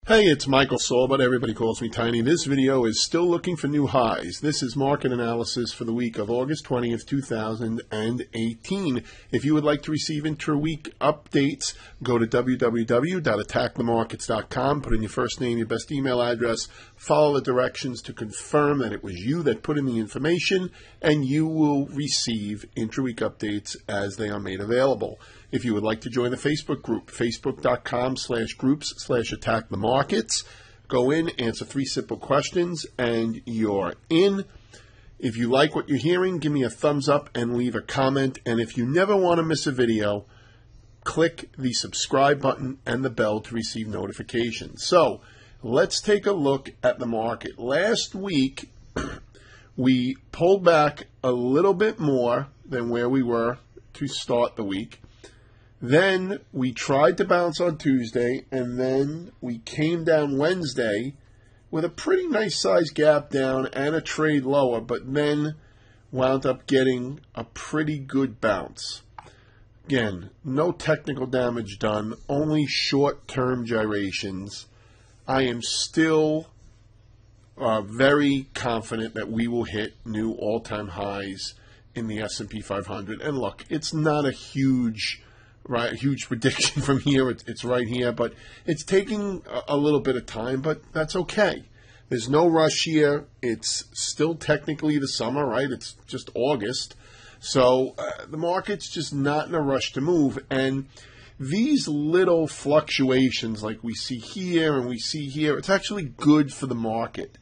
Hey, it's Michael Saul, but everybody calls me Tiny. This video is still looking for new highs. This is market analysis for the week of August 20th, 2018. If you would like to receive intra-week updates, go to www.attackthemarkets.com, put in your first name, your best email address, follow the directions to confirm that it was you that put in the information, and you will receive intra-week updates as they are made available. If you would like to join the Facebook group, facebook.com/groups/attackthemarkets, go in, answer 3 simple questions, and you're in. If you like what you're hearing, give me a thumbs up and leave a comment. And if you never want to miss a video, click the subscribe button and the bell to receive notifications. So let's take a look at the market. Last week, we pulled back a little bit more than where we were to start the week. Then we tried to bounce on Tuesday, and then we came down Wednesday with a pretty nice size gap down and a trade lower, but then wound up getting a pretty good bounce. Again, no technical damage done, only short-term gyrations. I am still very confident that we will hit new all-time highs in the S&P 500. And look, it's not a huge prediction from here. It's right here, but it's taking a little bit of time, but that's okay. There's no rush here. It's still technically the summer, right? It's just August. So the market's just not in a rush to move. And these little fluctuations like we see here and we see here, it's actually good for the market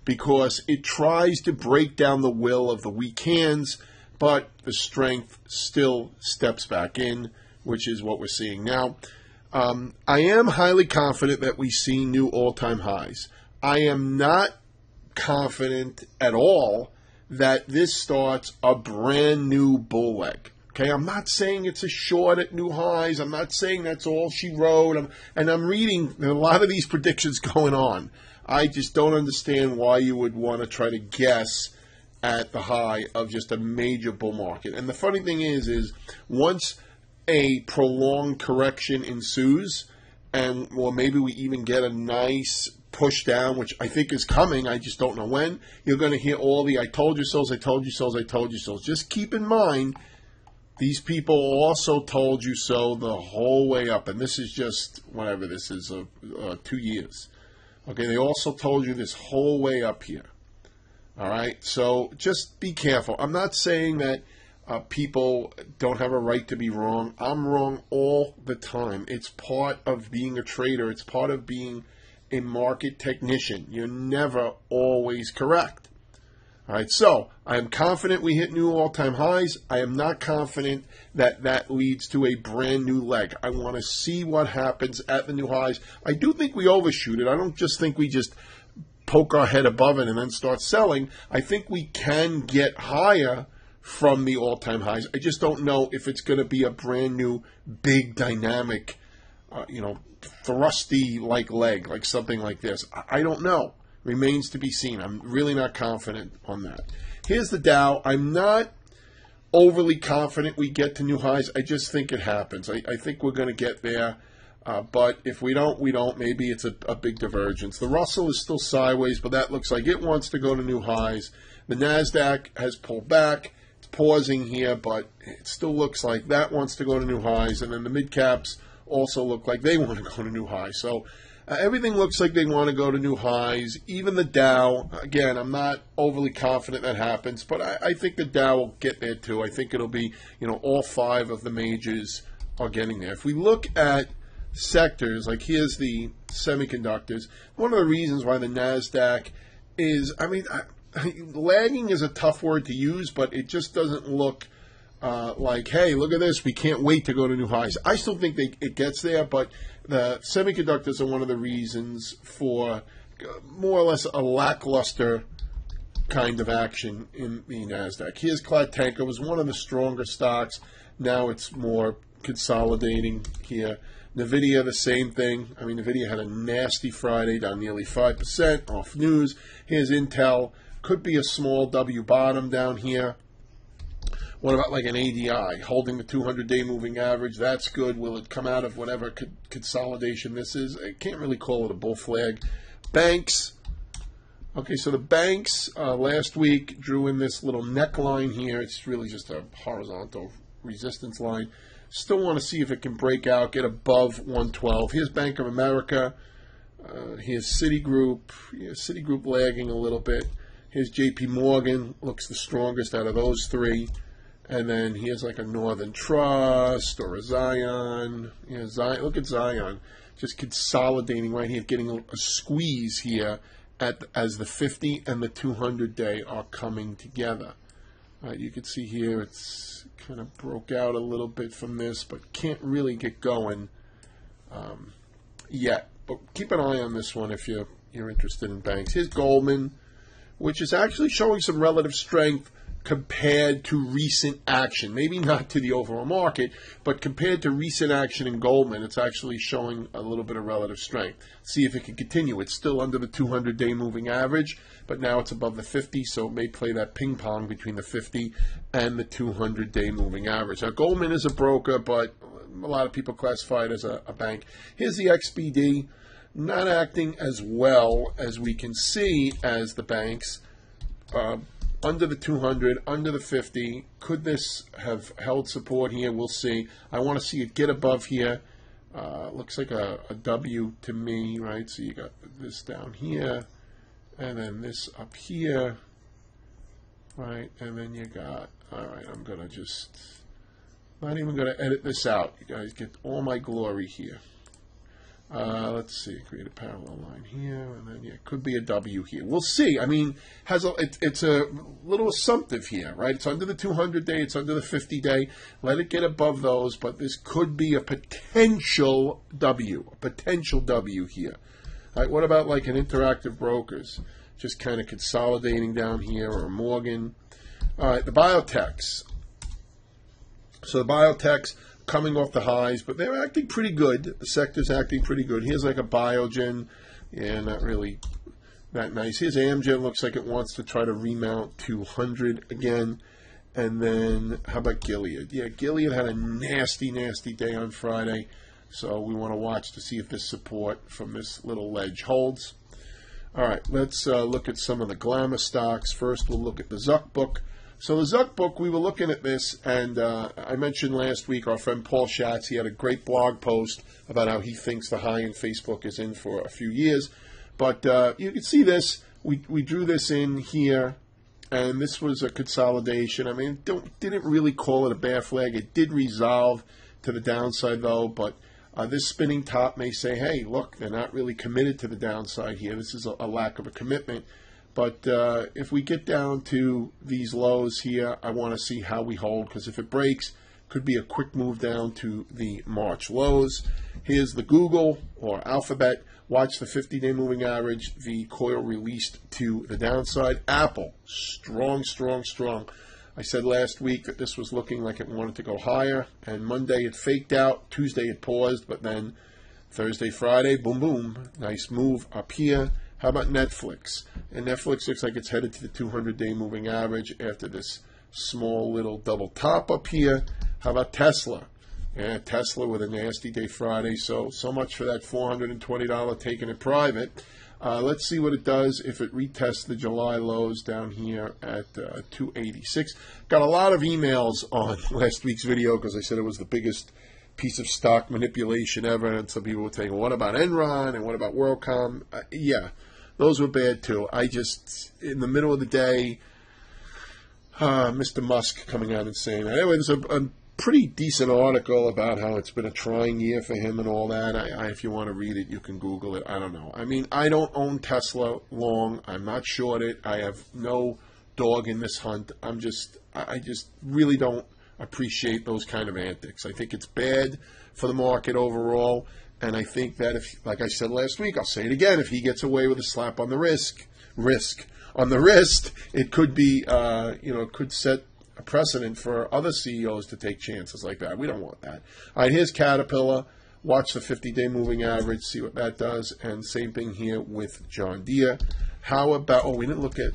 because it tries to break down the will of the weak hands, but the strength still steps back in, which is what we're seeing now. I am highly confident that we see new all-time highs. I am not confident at all that this starts a brand new bull leg. Okay, I'm not saying it's a short at new highs. I'm not saying that's all she wrote. I'm reading a lot of these predictions going on. I just don't understand why you would want to try to guess at the high of just a major bull market. And the funny thing is once a prolonged correction ensues, and well, maybe we even get a nice push down, which I think is coming, I just don't know when, you're going to hear all the I told you so's, I told you so's, I told you so's. Just keep in mind, these people also told you so the whole way up, and this is just, whatever, this is 2 years. Okay, they also told you this whole way up here. All right, so just be careful. I'm not saying that people don't have a right to be wrong. I'm wrong all the time. It's part of being a trader. It's part of being a market technician. You're never always correct. All right, so I am confident we hit new all-time highs. I am not confident that that leads to a brand new leg. I want to see what happens at the new highs. I do think we overshoot it. I don't just think we just poke our head above it and then start selling. I think we can get higher from the all-time highs. I just don't know if it's going to be a brand new, big, dynamic, thrusty like leg, like something like this. I don't know. Remains to be seen. I'm really not confident on that. Here's the Dow. I'm not overly confident we get to new highs. I just think it happens. I think we're going to get there. But if we don't, we don't. Maybe it's a big divergence. The Russell is still sideways, but that looks like it wants to go to new highs. The NASDAQ has pulled back. Pausing here, but it still looks like that wants to go to new highs, and then the mid caps also look like they want to go to new highs. So everything looks like they want to go to new highs. Even the Dow, again, I'm not overly confident that happens, but I think the Dow will get there too. I think it'll be, all 5 of the majors are getting there. If we look at sectors, like here's the semiconductors, one of the reasons why the NASDAQ is, lagging is a tough word to use, but it just doesn't look like, hey, look at this, we can't wait to go to new highs. I still think it gets there, but the semiconductors are one of the reasons for more or less a lackluster kind of action in the NASDAQ. Here's Clattank. It was one of the stronger stocks. Now it's more consolidating here. NVIDIA, the same thing. NVIDIA had a nasty Friday, down nearly 5% off news. Here's Intel. Could be a small W bottom down here. What about like an ADI holding the 200-day moving average? That's good. Will it come out of whatever consolidation this is? I can't really call it a bull flag. Banks. Okay, so the banks last week drew in this little neckline here. It's really just a horizontal resistance line. Still want to see if it can break out, get above 112. Here's Bank of America. Here's Citigroup. Yeah, Citigroup lagging a little bit. Here's JP Morgan. Looks the strongest out of those three. And then here's like a Northern Trust or a Zion. Yeah, Zion. Look at Zion. Just consolidating right here, getting a squeeze here as the 50 and the 200-day are coming together. You can see here it's kind of broke out a little bit from this, but can't really get going yet. But keep an eye on this one if you're interested in banks. Here's Goldman, which is actually showing some relative strength compared to recent action. Maybe not to the overall market, but compared to recent action in Goldman, it's actually showing a little bit of relative strength. See if it can continue. It's still under the 200-day moving average, but now it's above the 50, so it may play that ping pong between the 50 and the 200-day moving average. Now, Goldman is a broker, but a lot of people classify it as a bank. Here's the XBD, not acting as well as we can see as the banks. Under the 200, under the 50. Could this have held support here? We'll see. I want to see it get above here. Looks like a W to me, right? So you got this down here, and then this up here, right? And then you got, all right, I'm going to just, not even going to edit this out. You guys get all my glory here. Let's see, create a parallel line here, and then it could be a W here. We'll see. I mean, it's a little assumptive here, right? It's under the 200-day, it's under the 50-day. Let it get above those, but this could be a potential W here. All right, what about like an Interactive Brokers? Just kind of consolidating down here, or Morgan. All right, the biotechs. So the biotechs coming off the highs, but they're acting pretty good. The sector's acting pretty good. Here's like a Biogen. Yeah, not really that nice. Here's Amgen. Looks like it wants to try to remount 200 again. And then how about Gilead? Yeah, Gilead had a nasty, nasty day on Friday. So we want to watch to see if this support from this little ledge holds. All right, let's look at some of the glamour stocks. First, we'll look at the Zuck book. So the Zuck book, we were looking at this, and I mentioned last week our friend Paul Schatz, he had a great blog post about how he thinks the high in Facebook is in for a few years. But you can see this. We drew this in here, and this was a consolidation. I mean, didn't really call it a bear flag. It did resolve to the downside, though, but this spinning top may say, hey, look, they're not really committed to the downside here. This is a lack of a commitment. But if we get down to these lows here, I want to see how we hold, because if it breaks, could be a quick move down to the March lows. Here's the Google or Alphabet. Watch the 50-day moving average. The coil released to the downside. Apple, strong, strong, strong. I said last week that this was looking like it wanted to go higher, and Monday it faked out. Tuesday it paused, but then Thursday, Friday, boom, boom. Nice move up here. How about Netflix? And Netflix looks like it's headed to the 200-day moving average after this small little double top up here. How about Tesla? Yeah, Tesla with a nasty day Friday. So much for that $420 taking it private. Let's see what it does if it retests the July lows down here at 286. Got a lot of emails on last week's video because I said it was the biggest piece of stock manipulation ever, and some people were saying, well, what about Enron and what about WorldCom? Yeah, those were bad too. I just, in the middle of the day, Mr. Musk coming out and saying that. Anyway, there's a pretty decent article about how it's been a trying year for him and all that. If you want to read it, you can Google it. I don't know. I mean, I don't own Tesla long. I'm not short it. I have no dog in this hunt. I just really don't appreciate those kind of antics. I think it's bad for the market overall, and I think that if, like I said last week, I'll say it again, if he gets away with a slap on the wrist, it could be, it could set a precedent for other CEOs to take chances like that. We don't want that. All right, here's Caterpillar. Watch the 50-day moving average, see what that does, and same thing here with John Deere. How about, we didn't look at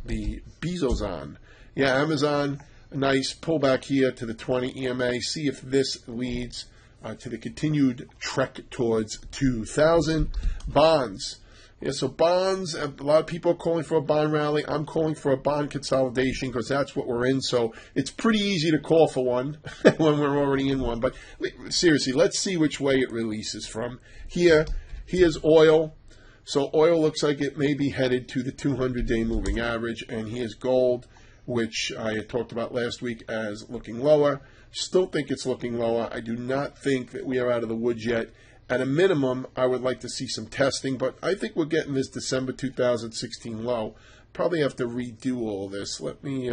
the Bezos on. Yeah, Amazon. a nice pullback here to the 20 EMA. See if this leads to the continued trek towards 2,000. Bonds. Yeah, so bonds, a lot of people are calling for a bond rally. I'm calling for a bond consolidation because that's what we're in. So it's pretty easy to call for one when we're already in one. But seriously, let's see which way it releases from. Here's oil. So oil looks like it may be headed to the 200-day moving average. And here's gold, which I had talked about last week as looking lower. Still think it's looking lower. I do not think that we are out of the woods yet. At a minimum, I would like to see some testing, but I think we're getting this December 2016 low. Probably have to redo all this. Let me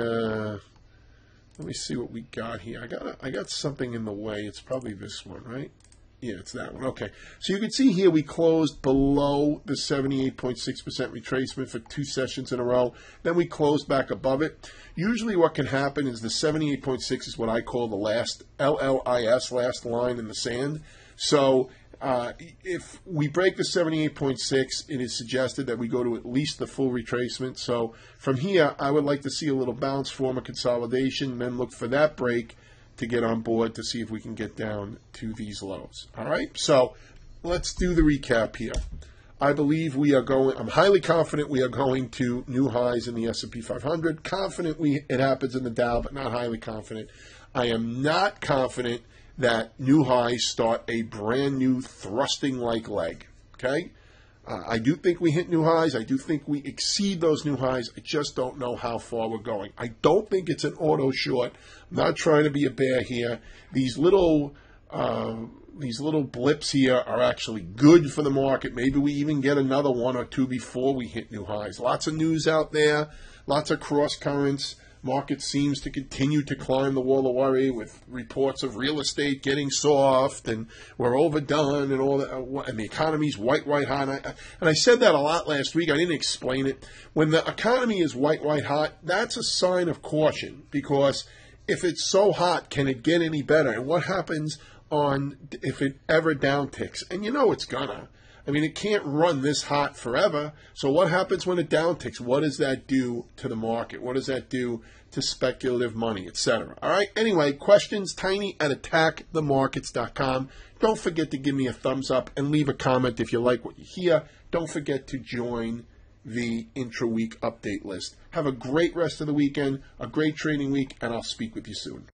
see what we got here. I got something in the way. It's probably this one, right? Yeah, it's that one. Okay. So you can see here we closed below the 78.6% retracement for 2 sessions in a row. Then we closed back above it. Usually what can happen is the 78.6 is what I call the last LLIS, last line in the sand. So if we break the 78.6, it is suggested that we go to at least the full retracement. So from here, I would like to see a little bounce, form a consolidation, then look for that break to get on board to see if we can get down to these lows. All right, so let's do the recap here. I believe we are going, I'm highly confident we are going to new highs in the S&P 500. Confident it happens in the Dow, but not highly confident. I am not confident that new highs start a brand new thrusting-like leg, okay? I do think we hit new highs. I do think we exceed those new highs. I just don't know how far we're going. I don't think it's an auto short. I'm not trying to be a bear here. These little blips here are actually good for the market. Maybe we even get another one or two before we hit new highs. Lots of news out there, lots of cross currents. Market seems to continue to climb the wall of worry with reports of real estate getting soft and we're overdone and all that, and the economy's white hot. And I said that a lot last week. I didn't explain it. When the economy is white hot, that's a sign of caution, because if it's so hot, can it get any better? And what happens if it ever downticks? And you know it's gonna. I mean, it can't run this hot forever. So what happens when it downticks? What does that do to the market? What does that do to speculative money, etc.? All right. Anyway, questions, tiny@attackthemarkets.com. Don't forget to give me a thumbs up and leave a comment if you like what you hear. Don't forget to join the intra-week update list. Have a great rest of the weekend, a great trading week, and I'll speak with you soon.